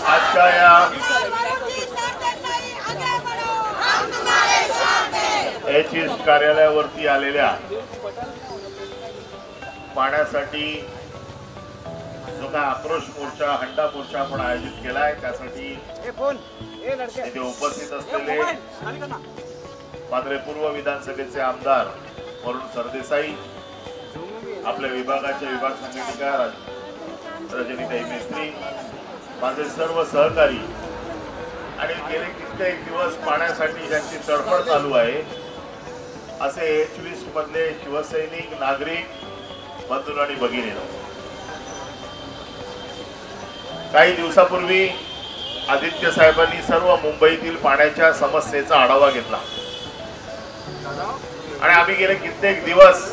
आजच्या या एचईस कार्यालयावरती आलेल्या पाण्यासाठी जो काय आक्रोश मोर्चा हंडा मोर्चा आपण आयोजित केलाय त्यासाठी इथे उपस्थित असलेले मात्र पूर्व विधानसभेचे आमदार वरुण सरदेसाई, आपल्या विभागाचे विभाग संघटक रजनीताई मेस्त्री, माझे सर्व सहकारी आणि गेले कित्येक दिवस पाण्यासाठी ज्यांची तडफड चालू आहे असे एच-20 मधले शिवसैनिक, नागरिक बंधू आणि भगिनींनो, काही दिवसापूर्वी आदित्य साहेबांनी सर्व मुंबईतील पाण्याच्या समस्येचा आढावा घेतला आणि आम्ही गेले कित्येक दिवस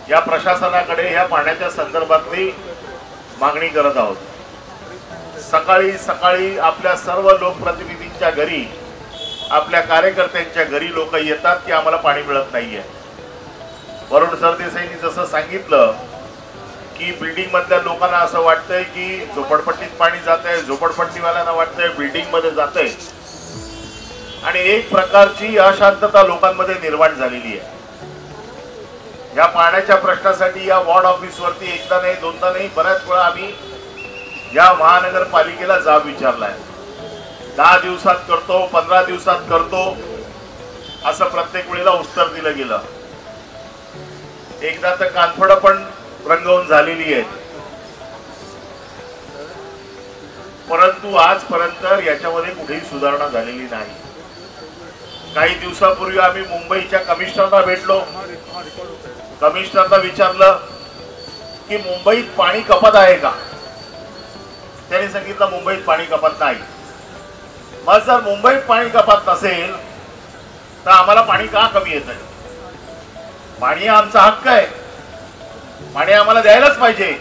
या प्रशासनाकडे या पाण्याच्या संदर्भातली मागणी करत आहोत। सकाळी सकाळी आपल्या सर्व लोकप्रतिनिधींच्या घरी, आपल्या कार्यकर्त्यांच्या घरी लोक येतात की आम्हाला पाणी मिळत नाहीये। वरुण सरदेसाईंनी जसं सांगितलं की बिल्डिंग मधल्या लोकांना असं वाटतंय की झोपडपट्टीत पाणी जातंय, झोपडपट्टीवाल्यांना वाटतंय बिल्डिंग मध्ये जातंय आणि एक प्रकारची अशांतता लोकांमध्ये निर्माण झालेली आहे। या पाण्याच्या प्रश्नासाठी या वॉर्ड ऑफिस वरती एकदा नाही दोनदा नाही बऱ्याच वेळा आम्ही या महानगरपालिकेला जाब विचारलाय। 10 दिवसात करतो, 15 दिवसात करतो असं प्रत्येक वेळेला उत्तर दिलं गेलं। एकदा तर कानफड पण रंगवून झालेली आहे, परंतु आजपर्यंत याच्यामध्ये कुठेही सुधारणा झालेली नाही। काही दिवसापूर्वी आम्ही मुंबईच्या कमिशनरला भेटलो, कमिशनरला विचारलं की मुंबईत पाणी कपात आहे का? त्यांनी सांगितलं मुंबईत पाणी कपात नाही। मग जर मुंबईत पाणी कपात नसेल तर आम्हाला पाणी का कमी येतंय? पाणी आमचा हक्क आहे, पाणी आम्हाला द्यायलाच पाहिजे।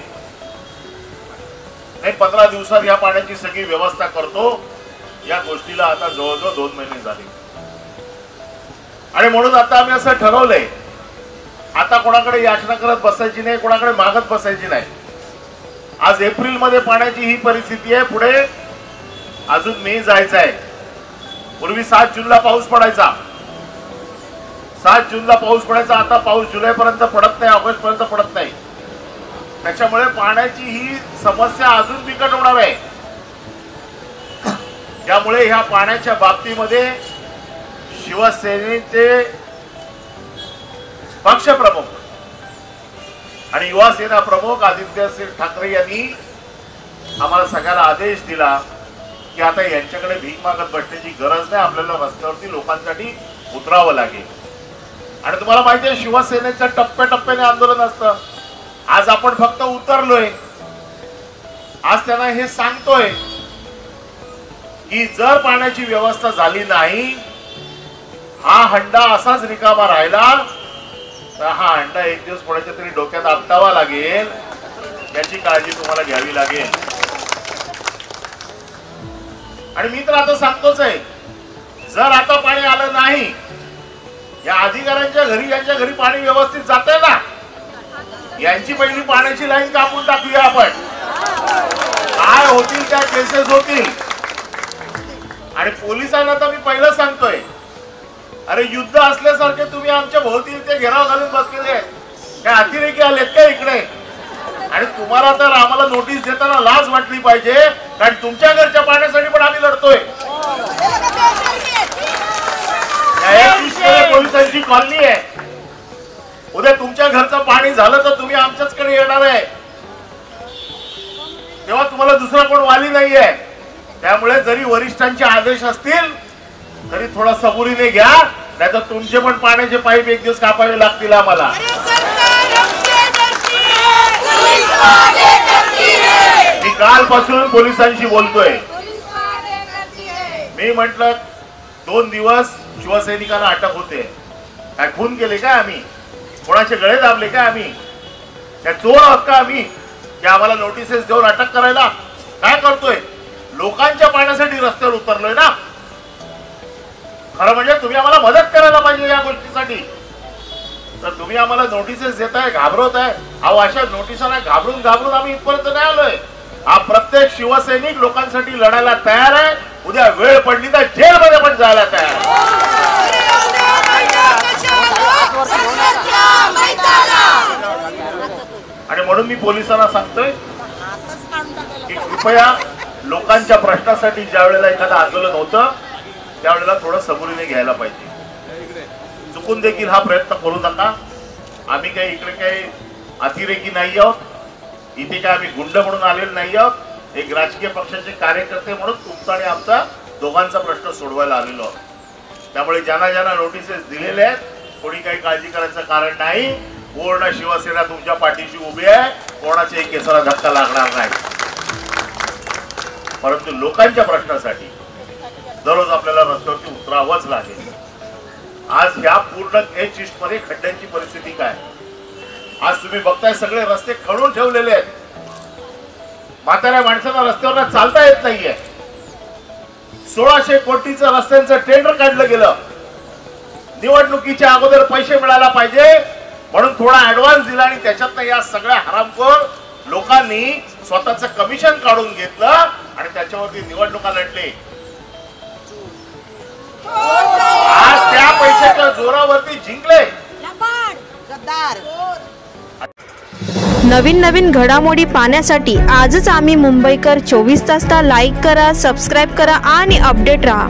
नाही 15 दिवसात या पाण्याची सगळी व्यवस्था करतो, या गोष्टीला आता जवळजवळ 2 महिने झाले आणि म्हणून आता आम्ही असं ठरवलंय आता कोणाकडे याचना करत बसायची नाही, कोणाकडे मागत बसायची नाही। आज एप्रिल मध्ये पाण्याची ही परिस्थिती आहे, पुढे अजून मे जायचं आहे। पूर्वी 7 जूनला पाऊस पडायचा, 7 जूनला पाऊस पडायचा, आता पाऊस जुलै पर्यंत पडत नाही, ऑगस्ट पर्यंत पडत नाही। त्याच्यामुळे पाण्याची ही समस्या अजून बिकट होणार आहे। त्यामुळे ह्या पाण्याच्या बाबतीमध्ये शिवसेनेचे पक्षप्रमुख आणि युवा सेना प्रमुख आदित्य ठाकरे यांनी आम्हाला सगळ्यांना आदेश दिला की आता यांच्याकडे भीक मागत बसण्याची गरज नाही, आपल्याला रस्त्यावरती लोकांसाठी उतरावं लागेल। आणि तुम्हाला माहिती आहे शिवसेनेचं टप्प्याटप्प्याने आंदोलन असतं। आज आपण फक्त उतरलोय, आज त्यांना हे सांगतोय की जर पाण्याची व्यवस्था झाली नाही, हा हंडा असाच रिकामा राहिला तर हा हंडा एक दिवस कोणाच्या तरी डोक्यात आपटावा लागेल, याची काळजी तुम्हाला घ्यावी लागेल। आणि मी तर आता सांगतोच आहे, जर आता पाणी आलं नाही, या अधिकाऱ्यांच्या घरी यांच्या घरी पाणी व्यवस्थित जातंय ना, यांची पहिली पाण्याची लाईन कापून टाकूया आपण। काय होतील त्या केसेस होतील। आणि पोलिसांना तर मी पहिलं सांगतोय, अरे युद्ध असल्यासारखे तुम्ही आमच्या भोवती इथे घेराव घालून बसलेले आहेत, काय अतिरेकी आलेत का इकडे? आणि तुम्हाला तर आम्हाला नोटीस देताना लाज वाटली पाहिजे, कारण तुमच्या घरच्या पाण्यासाठी पण आम्ही लढतोय। पोलिसांची कॉलनी आहे, उद्या तुमच्या घरचं पाणी झालं तर तुम्ही आमच्याचकडे येणार आहे, तेव्हा तुम्हाला दुसरा कोण वाली नाहीये। त्यामुळे जरी वरिष्ठांचे आदेश असतील तरी थोडा सबुरीने घ्या, नाहीतर तुमचे पण पाण्याचे पाईप एक दिवस कापावे लागतील आम्हाला। मी कालपासून पोलिसांशी बोलतोय, मी म्हटलं 2 दिवस शिवसैनिकांना अटक होते, काय खून केले काय आम्ही? कोणाचे गळे दाबले काय आम्ही? काय चोर आहोत का आम्ही की आम्हाला नोटिसेस देऊन अटक करायला? काय करतोय? लोकांच्या पाण्यासाठी रस्त्यावर उतरलोय ना। खरं म्हणजे तुम्ही आम्हाला मदत करायला पाहिजे या गोष्टीसाठी। तर तुम्ही आम्हाला नोटिसेस देताय, घाबरवताय. अहो अशा नोटिसांना घाबरून घाबरून आम्ही इथपर्यंत नाही आलोय. हा प्रत्येक शिवसैनिक लोकांसाठी लढायला तयार आहे. उद्या वेळ पडली तर जेलमध्ये पण जायला तयार आहे. आणि म्हणून मी पोलिसांना सांगतोय की कृपया लोकांच्या प्रश्नासाठी ज्या वेळेला एखादं आंदोलन होतं त्यावेळेला थोडं सबुरीने घ्यायला पाहिजे. चुकून देखील हा प्रयत्न करू नका. आम्ही काही इकडे काही अतिरेकी नाही आहोत. इथे काय आम्ही गुंड म्हणून आलेलो नाही आहोत. एक राजकीय पक्षाचे कार्यकर्ते म्हणून तुमचा आणि आमचा दोघांचा प्रश्न सोडवायला आलेलो आहोत. त्यामुळे ज्यांना ज्यांना नोटिसेस दिलेले आहेत कोणी काही काळजी करायचं कारण नाही. पूर्ण शिवसेना तुमच्या पाठीशी उभी आहे. कोणाच्याही केसाला धक्का लागणार नाही. परंतु लोकांच्या प्रश्नासाठी दररोज आपल्याला रस्त्यावरती उतरावंच लागेल. आज ह्या पूर्ण एच ईस्ट मध्ये खड्ड्यांची परिस्थिती काय. आज तुम्ही बघताय सगळे रस्ते खणून ठेवलेले आहेत. म्हाताऱ्या माणसांना रस्त्यावर चालता येत नाहीये. 1600 कोटीचं रस्त्यांचं टेंडर काढलं गेलं. निवडणुकीच्या अगोदर पैसे मिळायला पाहिजे म्हणून थोडा ऍडव्हान्स दिला आणि त्याच्यातनं या सगळ्या हरामखोर लोकांनी स्वतःचं कमिशन काढून घेतलं आणि त्याच्यावरती निवडणुका लढले. आज त्या पैशाच्या जोरावरती जिंकले. नवीन नवीन घडामोडी पाहण्यासाठी आजच आम्ही मुंबईकर 24 तासला लाईक करा, सबस्क्राईब करा आणि अपडेट रहा.